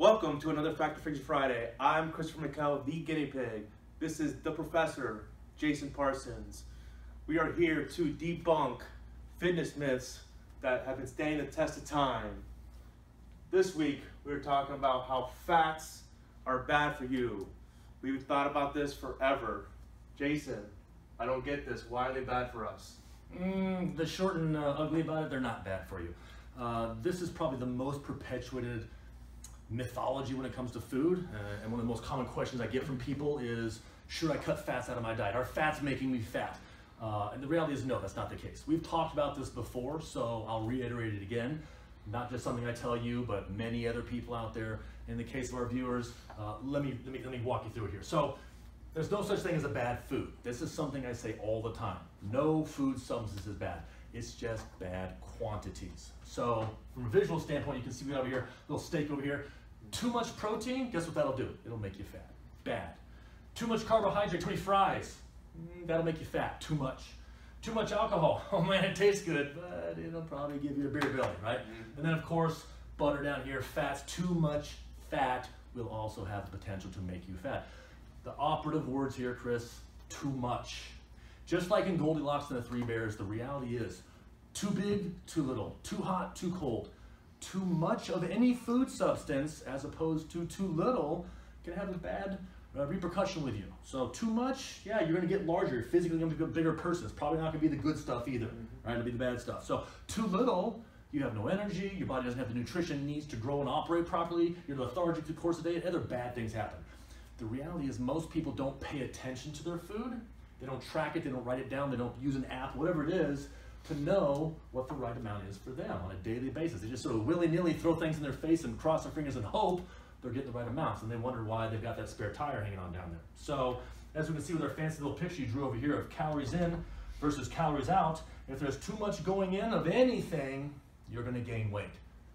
Welcome to another Fact or Fiction Friday. I'm Christopher Miquel, the Guinea Pig. This is the Professor, Jason Parsons. We are here to debunk fitness myths that have been standing the test of time. This week, we're talking about how fats are bad for you. We've thought about this forever. Jason, I don't get this. Why are they bad for us? The short and ugly about it, they're not bad for you. This is probably the most perpetuated mythology when it comes to food, and one of the most common questions I get from people is, should I cut fats out of my diet? Are fats making me fat? And the reality is no, that's not the case. We've talked about this before, so I'll reiterate it again. Not just something I tell you, but many other people out there. In the case of our viewers, let me walk you through it here. So there's no such thing as a bad food. This is something I say all the time. No food substance is bad. It's just bad quantities. So from a visual standpoint, you can see me over here, little steak over here. Too much protein, guess what that'll do? It'll make you fat. Bad. Too much carbohydrate, too many fries, that'll make you fat. Too much. Too much alcohol, oh man, it tastes good, but it'll probably give you a beer belly, right? And then of course, butter down here, fats. Too much fat will also have the potential to make you fat. The operative words here, Chris, too much. Just like in Goldilocks and the Three Bears, the reality is too big, too little, too hot, too cold. Too much of any food substance as opposed to too little can have a bad repercussion with you. So too much, yeah, you're going to get larger. You're physically going to be a bigger person. It's probably not going to be the good stuff either, right? It'll be the bad stuff. So too little, you have no energy. Your body doesn't have the nutrition it needs to grow and operate properly. You're lethargic through the course of the day. Other bad things happen. The reality is most people don't pay attention to their food. They don't track it. They don't write it down. They don't use an app, whatever it is, to know what the right amount is for them on a daily basis. They just sort of willy-nilly throw things in their face and cross their fingers and hope they're getting the right amounts, and they wonder why they've got that spare tire hanging on down there. So as we can see with our fancy little picture you drew over here of calories in versus calories out, if there's too much going in of anything, you're going to gain weight,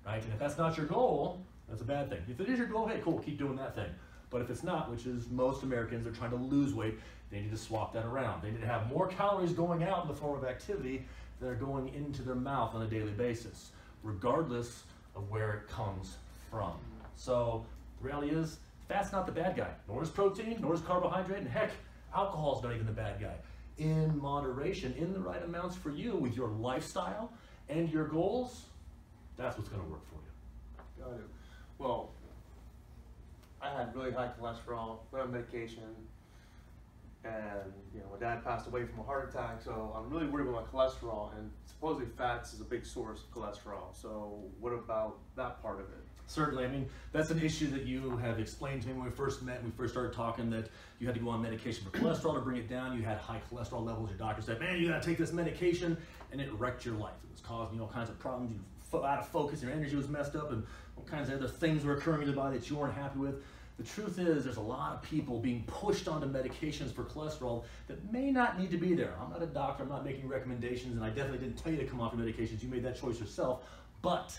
right? And if that's not your goal, that's a bad thing. If it is your goal, hey, cool, keep doing that thing. But if it's not, which is most Americans are trying to lose weight, they need to swap that around. They need to have more calories going out in the form of activity that are going into their mouth on a daily basis, regardless of where it comes from. So the reality is, fat's not the bad guy, nor is protein, nor is carbohydrate, and heck, alcohol's not even the bad guy. In moderation, in the right amounts for you, with your lifestyle and your goals, that's what's gonna work for you. Got it. Well, I had really high cholesterol, went on medication, and my dad passed away from a heart attack, so I'm really worried about my cholesterol, and supposedly fats is a big source of cholesterol. So what about that part of it? Certainly, I mean, that's an issue that you have explained to me when we first met, we first started talking, that you had to go on medication for cholesterol to bring it down. You had high cholesterol levels. Your doctor said, man, you gotta take this medication, and it wrecked your life. It was causing you all kinds of problems. You were out of focus, your energy was messed up, and all kinds of other things were occurring in your body that you weren't happy with. The truth is, there's a lot of people being pushed onto medications for cholesterol that may not need to be there. I'm not a doctor, I'm not making recommendations, and I definitely didn't tell you to come off your medications. You made that choice yourself. But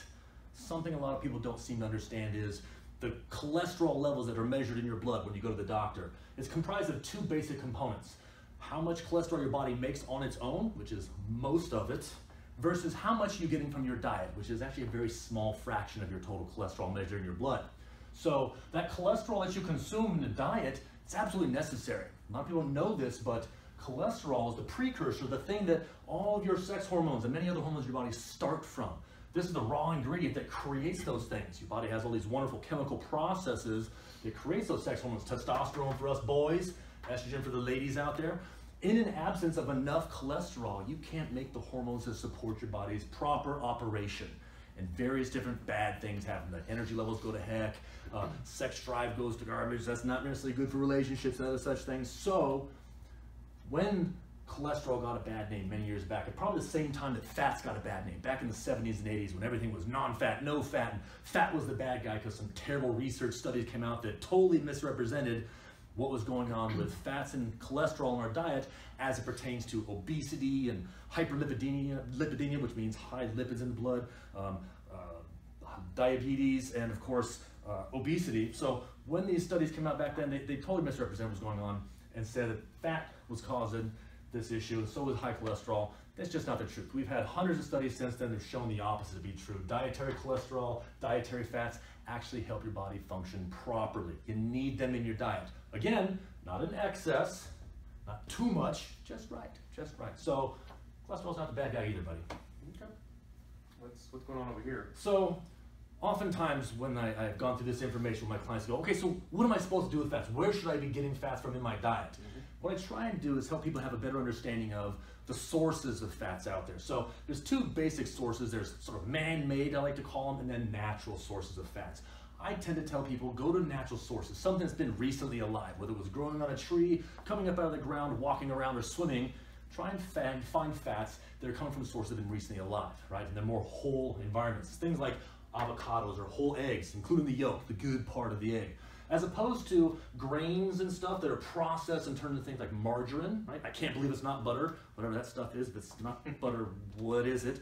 something a lot of people don't seem to understand is the cholesterol levels that are measured in your blood when you go to the doctor. It's comprised of two basic components. How much cholesterol your body makes on its own, which is most of it, versus how much you're getting from your diet, which is actually a very small fraction of your total cholesterol measured in your blood. So that cholesterol that you consume in the diet, it's absolutely necessary. A lot of people don't know this, but cholesterol is the precursor, the thing that all of your sex hormones and many other hormones in your body start from. This is the raw ingredient that creates those things. Your body has all these wonderful chemical processes that creates those sex hormones. Testosterone for us boys, estrogen for the ladies out there. In an absence of enough cholesterol, you can't make the hormones that support your body's proper operation. And various different bad things happen. The energy levels go to heck, sex drive goes to garbage. That's not necessarily good for relationships and other such things. So when cholesterol got a bad name many years back, at probably the same time that fats got a bad name, back in the 70s and 80s when everything was non-fat, no fat, and fat was the bad guy because some terrible research studies came out that totally misrepresented what was going on with fats and cholesterol in our diet as it pertains to obesity and hyperlipidemia, which means high lipids in the blood, diabetes, and of course obesity. So when these studies came out back then, they totally misrepresented what was going on and said that fat was causing this issue, and so was high cholesterol. That's just not the truth. We've had hundreds of studies since then that have shown the opposite to be true. Dietary cholesterol, dietary fats actually help your body function properly. You need them in your diet. Again, not in excess, not too much, just right, just right. So cholesterol's not the bad guy either, buddy. Okay. What's going on over here? So oftentimes when I've gone through this information with my clients, I go, okay, so what am I supposed to do with fats? Where should I be getting fats from in my diet? What I try and do is help people have a better understanding of the sources of fats out there. So there's two basic sources. There's sort of man-made, I like to call them, and then natural sources of fats. I tend to tell people, go to natural sources, something that's been recently alive, whether it was growing on a tree, coming up out of the ground, walking around, or swimming. Try and find fats that are coming from sources that have been recently alive, right? And they're more whole environments. Things like avocados or whole eggs, including the yolk, the good part of the egg. As opposed to grains and stuff that are processed and turned into things like margarine, right? I can't believe it's not butter, whatever that stuff is. If it's not butter, what is it?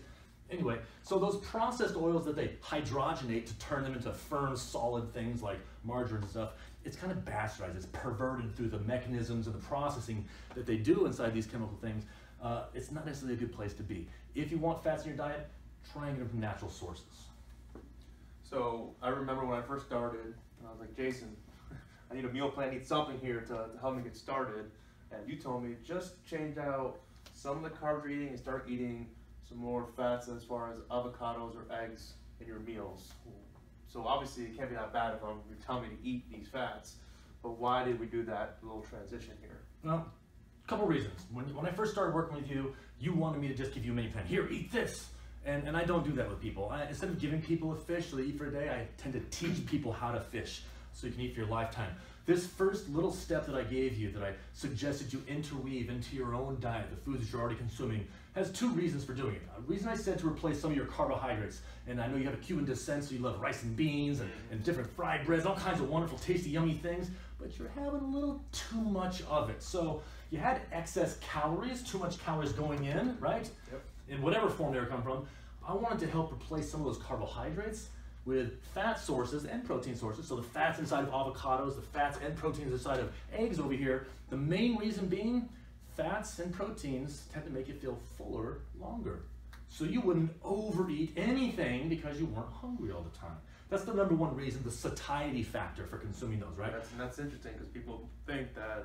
Anyway, so those processed oils that they hydrogenate to turn them into firm, solid things like margarine and stuff, it's kind of bastardized. It's perverted through the mechanisms and the processing that they do inside these chemical things. It's not necessarily a good place to be. If you want fats in your diet, try and get them from natural sources. So I remember when I first started, I was like, Jason, I need a meal plan, I need something here to help me get started. And you told me just change out some of the carbs you're eating and start eating some more fats as far as avocados or eggs in your meals. So obviously it can't be that bad if you're telling me to eat these fats, but why did we do that little transition here? Well, a couple reasons. When I first started working with you, you wanted me to just give you a menu plan. Here, eat this. And I don't do that with people. Instead of giving people a fish so they eat for a day, I tend to teach people how to fish so you can eat for your lifetime. This first little step that I gave you, that I suggested you interweave into your own diet, the foods that you're already consuming, has two reasons for doing it. A reason I said to replace some of your carbohydrates, and I know you have a Cuban descent, so you love rice and beans and different fried breads, all kinds of wonderful, tasty, yummy things, but you're having a little too much of it. So you had excess calories, too much calories going in, right? Yep. In whatever form they were coming from. I wanted to help replace some of those carbohydrates with fat sources and protein sources. So the fats inside of avocados, the fats and proteins inside of eggs over here. The main reason being, fats and proteins tend to make you feel fuller longer. So you wouldn't overeat anything because you weren't hungry all the time. That's the number one reason, the satiety factor for consuming those, right? That's interesting because people think that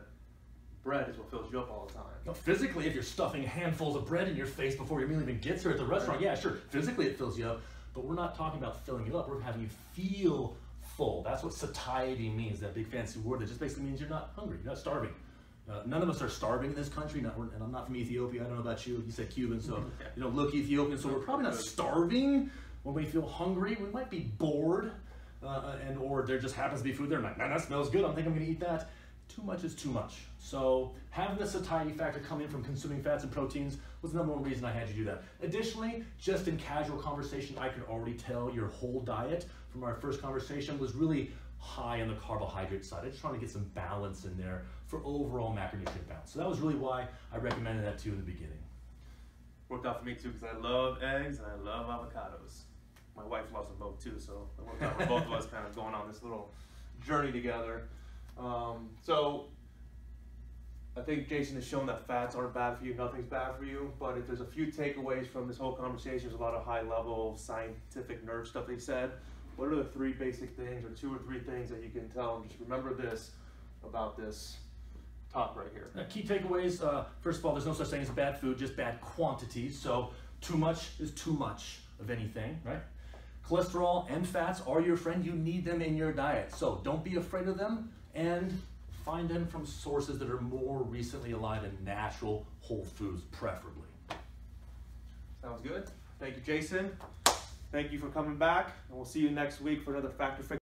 bread is what fills you up all the time. No, physically, if you're stuffing handfuls of bread in your face before your meal even gets here at the restaurant, yeah, sure, physically it fills you up, but we're not talking about filling you up, we're having you feel full. That's what satiety means, that big fancy word that just basically means you're not hungry, you're not starving. None of us are starving in this country, and I'm not from Ethiopia, I don't know about you, you said Cuban, so you don't look Ethiopian, so we're probably not starving when we feel hungry. We might be bored, or there just happens to be food there, and like, man, that smells good, I think I'm gonna eat that. Too much is too much. So having the satiety factor come in from consuming fats and proteins was the number one reason I had you do that. Additionally, just in casual conversation, I could already tell your whole diet from our first conversation was really high on the carbohydrate side. I just trying to get some balance in there for overall macronutrient balance. So that was really why I recommended that to you in the beginning. Worked out for me too because I love eggs and I love avocados. My wife loves them both too, so it worked out for both of us kind of going on this little journey together. So I think Jason has shown that fats aren't bad for you, nothing's bad for you, but if there's a few takeaways from this whole conversation, there's a lot of high level scientific nerd stuff they said. What are the three basic things or two or three things that you can tell them, just remember this about this talk right here? Key takeaways, first of all, there's no such thing as bad food, just bad quantities. So too much is too much of anything, right? Cholesterol and fats are your friend. You need them in your diet. So don't be afraid of them and find them from sources that are more recently alive and natural whole foods, preferably. Sounds good. Thank you, Jason. Thank you for coming back, and we'll see you next week for another Factor Fix.